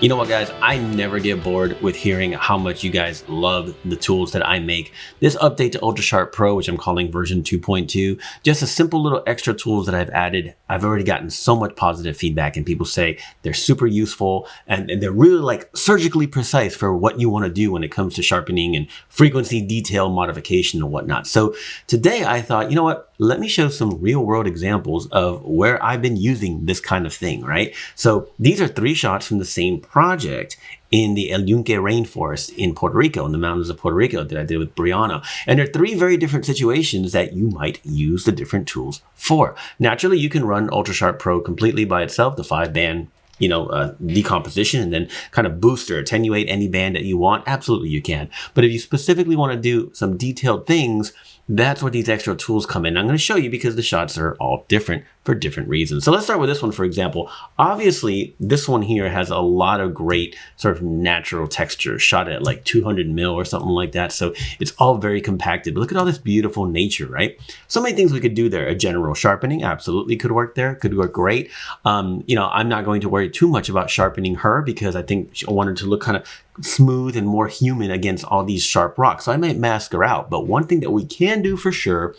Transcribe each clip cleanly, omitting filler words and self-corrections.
You know what, guys? I never get bored with hearing how much you guys love the tools that I make. This update to Ultrasharp Pro, which I'm calling version 2.2, just a simple little extra tools that I've added. I've already gotten so much positive feedback, and people say they're super useful and they're really like surgically precise for what you want to do when it comes to sharpening and frequency detail modification and whatnot. So today I thought, you know what? Let me show some real world examples of where I've been using this kind of thing, right? So these are 3 shots from the same project in the El Yunque rainforest in Puerto Rico, in the mountains of Puerto Rico that I did with Brianna. And there are 3 very different situations that you might use the different tools for. Naturally, you can run Ultrasharp Pro completely by itself, the 5-band decomposition, and then kind of boost or attenuate any band that you want. Absolutely, you can. But if you specifically want to do some detailed things, that's where these extra tools come in. I'm going to show you because the shots are all different for different reasons. So let's start with this one, for example. Obviously, this one here has a lot of great sort of natural texture, shot at like 200 mil or something like that. So it's all very compacted. But look at all this beautiful nature, right? So many things we could do there. A general sharpening absolutely could work there. Could work great. I'm not going to worry too much about sharpening her because I think I wanted to look kind of smooth and more human against all these sharp rocks. So I might mask her out. But one thing that we can do for sure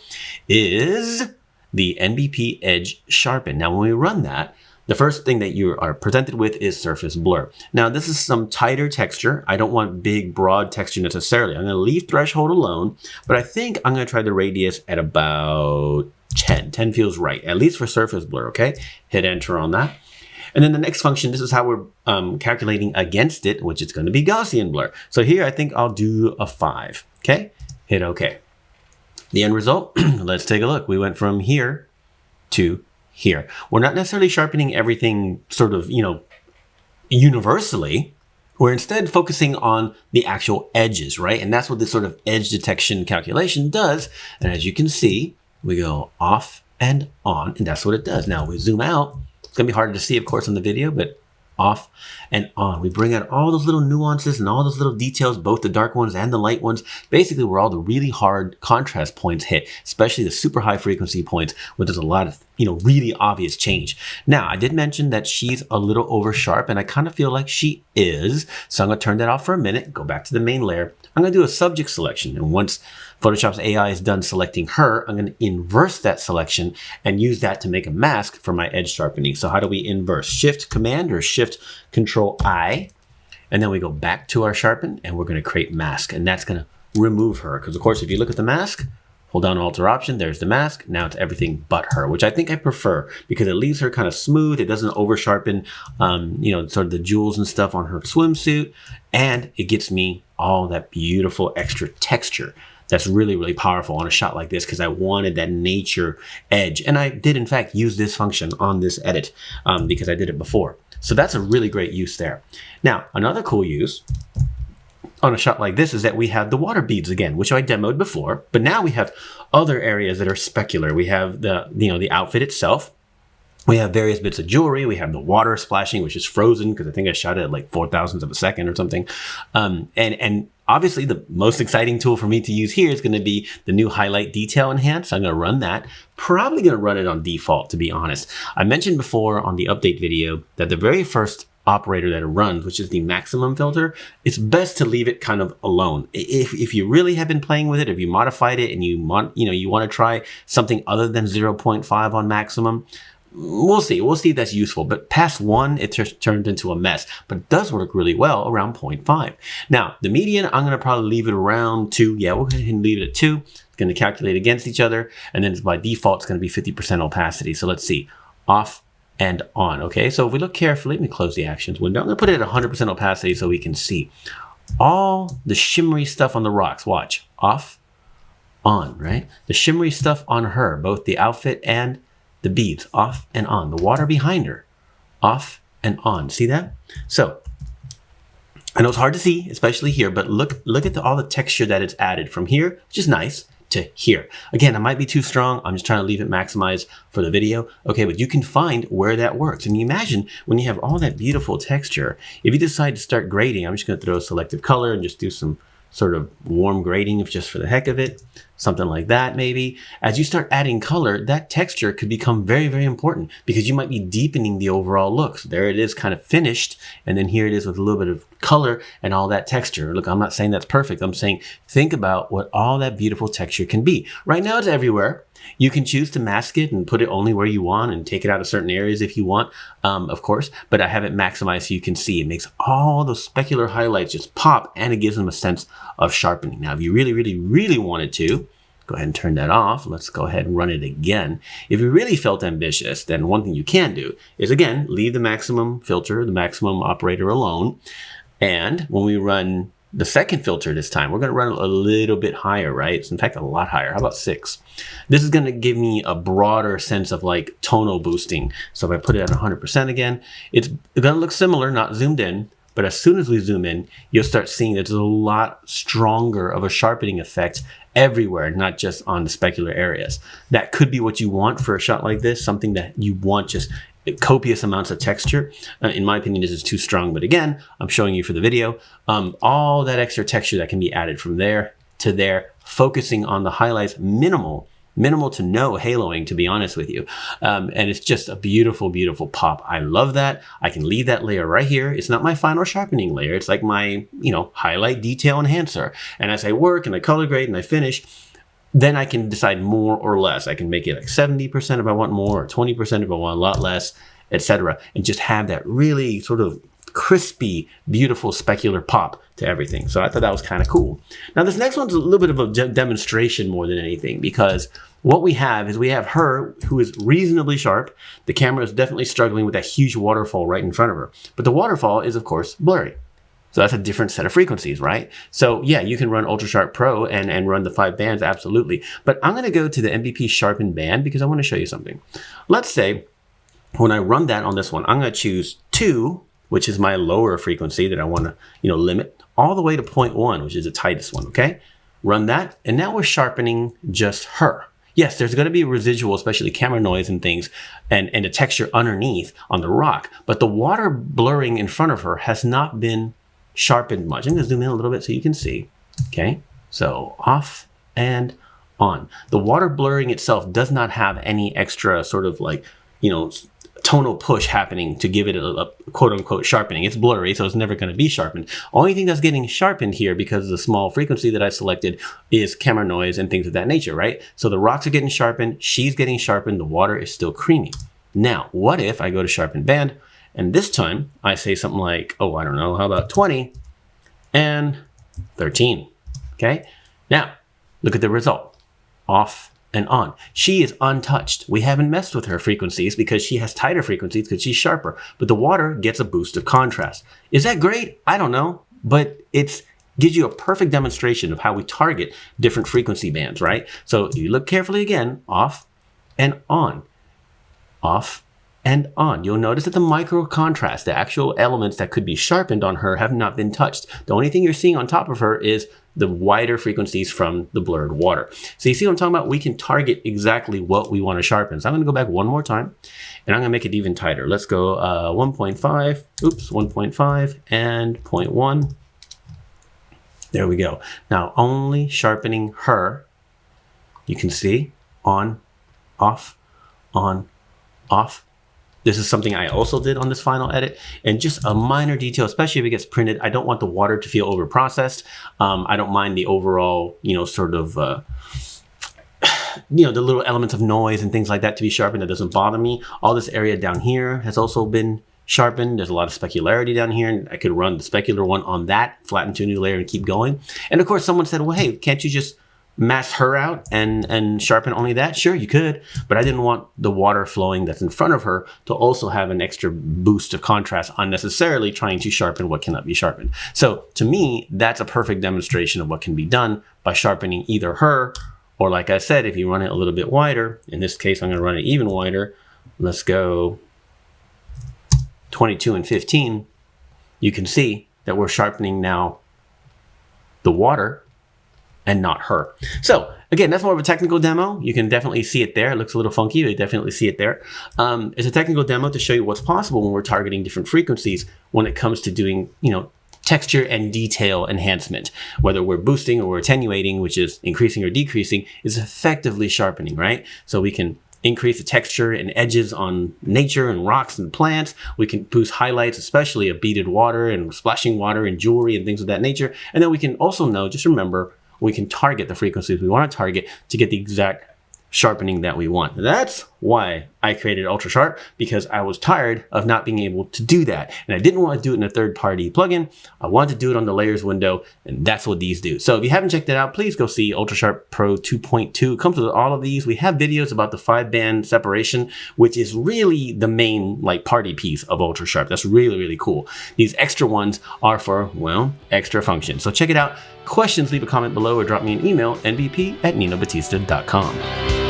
is the NBP Edge Sharpen. Now, when we run that, the first thing that you are presented with is surface blur. Now, this is some tighter texture. I don't want big, broad texture necessarily. I'm going to leave threshold alone, but I think I'm going to try the radius at about 10. 10 feels right, at least for surface blur, okay? Hit enter on that. And then the next function, this is how we're calculating against it, which is going to be Gaussian blur. So here, I think I'll do a 5, okay? Hit OK. The end result, let's take a look. We went from here to here. We're not necessarily sharpening everything sort of, universally. We're instead focusing on the actual edges, right? And that's what this sort of edge detection calculation does. And as you can see, we go off and on, and that's what it does. Now we zoom out. It's gonna be harder to see, of course, on the video, but off and on. We bring out all those little nuances and all those little details, both the dark ones and the light ones, basically where all the really hard contrast points hit, especially the super high frequency points where there's a lot of, really obvious change. Now, I did mention that she's a little over sharp, and I kind of feel like she is. So I'm gonna turn that off for a minute, go back to the main layer. I'm gonna do a subject selection. And once Photoshop's AI is done selecting her, I'm gonna inverse that selection and use that to make a mask for my edge sharpening. So how do we inverse? Shift Command or Shift Control I, and then we go back to our sharpen and we're gonna create mask, and that's gonna remove her. Because of course, if you look at the mask, hold down Alt or Option, there's the mask. Now it's everything but her, which I think I prefer because it leaves her kind of smooth. It doesn't over sharpen, sort of the jewels and stuff on her swimsuit. And it gets me all that beautiful extra texture. That's really, really powerful on a shot like this because I wanted that nature edge. And I did, in fact, use this function on this edit because I did it before. So that's a really great use there. Now, another cool use on a shot like this is that we have the water beads again, which I demoed before, but now we have other areas that are specular. We have the outfit itself. We have various bits of jewelry. We have the water splashing, which is frozen because I think I shot it at like 0.004 of a second or something. And obviously the most exciting tool for me to use here is going to be the new highlight detail enhance. I'm going to run that. Probably going to run it on default, to be honest. I mentioned before on the update video that the very first operator that it runs, which is the maximum filter, it's best to leave it kind of alone. If you really have been playing with it, if you modified it and you want to try something other than 0.5 on maximum, we'll see if that's useful. But past 1, it turned into a mess, but it does work really well around 0.5. Now, the median, I'm going to probably leave it around 2. Yeah, we'll go ahead and leave it at 2. It's going to calculate against each other. And then by default, it's going to be 50% opacity. So let's see, off and on. Okay, so if we look carefully, let me close the actions window. I'm going to put it at 100% opacity so we can see all the shimmery stuff on the rocks. Watch, off, on, right? The shimmery stuff on her, both the outfit and the beads, off and on. The water behind her, off and on. See that? So I know it's hard to see, especially here, but look at all the texture that it's added from here, which is nice, to here. Again, I might be too strong. I'm just trying to leave it maximized for the video. Okay, but you can find where that works. And you imagine when you have all that beautiful texture, if you decide to start grading, I'm just going to throw a selective color and just do some sort of warm grading if just for the heck of it. something like that maybe. As you start adding color, that texture could become very, very important because you might be deepening the overall look. So there it is kind of finished, and then here it is with a little bit of color and all that texture. Look, I'm not saying that's perfect. I'm saying think about what all that beautiful texture can be. Right now it's everywhere. You can choose to mask it and put it only where you want and take it out of certain areas if you want, of course, but I have it maximized so you can see. It makes all those specular highlights just pop, and it gives them a sense of sharpening. Now, if you really, really, really wanted to, go ahead and turn that off. Let's go ahead and run it again. If you really felt ambitious, then one thing you can do is, again, leave the maximum filter, the maximum operator alone. And when we run the second filter this time, we're going to run a little bit higher, right? It's in fact a lot higher. How about 6? This is going to give me a broader sense of like tonal boosting. So if I put it at 100% again, it's going to look similar, not zoomed in. But as soon as we zoom in, you'll start seeing that there's a lot stronger of a sharpening effect everywhere, not just on the specular areas. That could be what you want for a shot like this, something that you want just copious amounts of texture. In my opinion, this is too strong, but again, I'm showing you for the video, all that extra texture that can be added from there to there, focusing on the highlights, minimal to no haloing, to be honest with you. And it's just a beautiful, beautiful pop. I love that. I can leave that layer right here. It's not my final sharpening layer. It's like my, highlight detail enhancer. And as I work and I color grade and I finish, then I can decide more or less. I can make it like 70% if I want more, or 20% if I want a lot less, etc. And just have that really sort of crispy, beautiful specular pop to everything. So I thought that was kind of cool. Now this next one's a little bit of a demonstration more than anything, because what we have is we have her who is reasonably sharp. The camera is definitely struggling with that huge waterfall right in front of her. But the waterfall is of course blurry. So that's a different set of frequencies, right? So yeah, you can run Ultrasharp Pro and run the 5 bands, absolutely. But I'm gonna go to the MVP Sharpen band because I wanna show you something. Let's say when I run that on this one, I'm gonna choose 2, which is my lower frequency that I want to, limit, all the way to 0.1, which is the tightest one, okay? Run that, and now we're sharpening just her. Yes, there's going to be residual, especially camera noise and things, and the texture underneath on the rock, but the water blurring in front of her has not been sharpened much. I'm going to zoom in a little bit so you can see, okay? So off and on. The water blurring itself does not have any extra sort of like, tonal push happening to give it a quote-unquote sharpening. It's blurry, so it's never going to be sharpened. Only thing that's getting sharpened here, because of the small frequency that I selected, is camera noise and things of that nature, right? So the rocks are getting sharpened, she's getting sharpened, the water is still creamy. Now, what if I go to sharpen band, and this time I say something like, oh, I don't know, how about 20 and 13, okay? Now, look at the result. Off and on. She is untouched. We haven't messed with her frequencies because she has tighter frequencies because she's sharper, but the water gets a boost of contrast. Is that great? I don't know, but it gives you a perfect demonstration of how we target different frequency bands, right? So you look carefully again, off and on, off and on. You'll notice that the micro contrast, the actual elements that could be sharpened on her, have not been touched. The only thing you're seeing on top of her is the wider frequencies from the blurred water. So you see what I'm talking about? We can target exactly what we want to sharpen. So I'm going to go back one more time, and I'm going to make it even tighter. Let's go 1.5, oops, 1.5 and 0.1. There we go. Now only sharpening her. You can see on, off, on, off. This is something I also did on this final edit, and just a minor detail, especially if it gets printed. I don't want the water to feel over processed. I don't mind the overall, sort of, the little elements of noise and things like that to be sharpened. That doesn't bother me. All this area down here has also been sharpened. There's a lot of specularity down here, and I could run the specular one on that, flatten to a new layer and keep going. And of course, someone said, well, hey, can't you just mask her out and sharpen only that? Sure, you could, but I didn't want the water flowing that's in front of her to also have an extra boost of contrast, unnecessarily trying to sharpen what cannot be sharpened. So to me, that's a perfect demonstration of what can be done by sharpening either her, or like I said, if you run it a little bit wider. In this case, I'm going to run it even wider. Let's go 22 and 15. You can see that we're sharpening now the water and not her. So again, that's more of a technical demo. You can definitely see it there. It looks a little funky, but you definitely see it there. It's a technical demo to show you what's possible when we're targeting different frequencies when it comes to doing, texture and detail enhancement. Whether we're boosting or we're attenuating, which is increasing or decreasing, is effectively sharpening, right? So we can increase the texture and edges on nature and rocks and plants. We can boost highlights, especially of beaded water and splashing water and jewelry and things of that nature. And then we can also know, just remember, we can target the frequencies we want to target to get the exact sharpening that we want. That's why I created Ultrasharp, because I was tired of not being able to do that. And I didn't want to do it in a third-party plugin. I wanted to do it on the layers window, and that's what these do. So if you haven't checked it out, please go see Ultrasharp Pro 2.2. It comes with all of these. We have videos about the 5-band separation, which is really the main party piece of Ultrasharp. That's really, really cool. These extra ones are for, well, extra functions. So check it out. Questions, leave a comment below or drop me an email, nbp@ninobatista.com.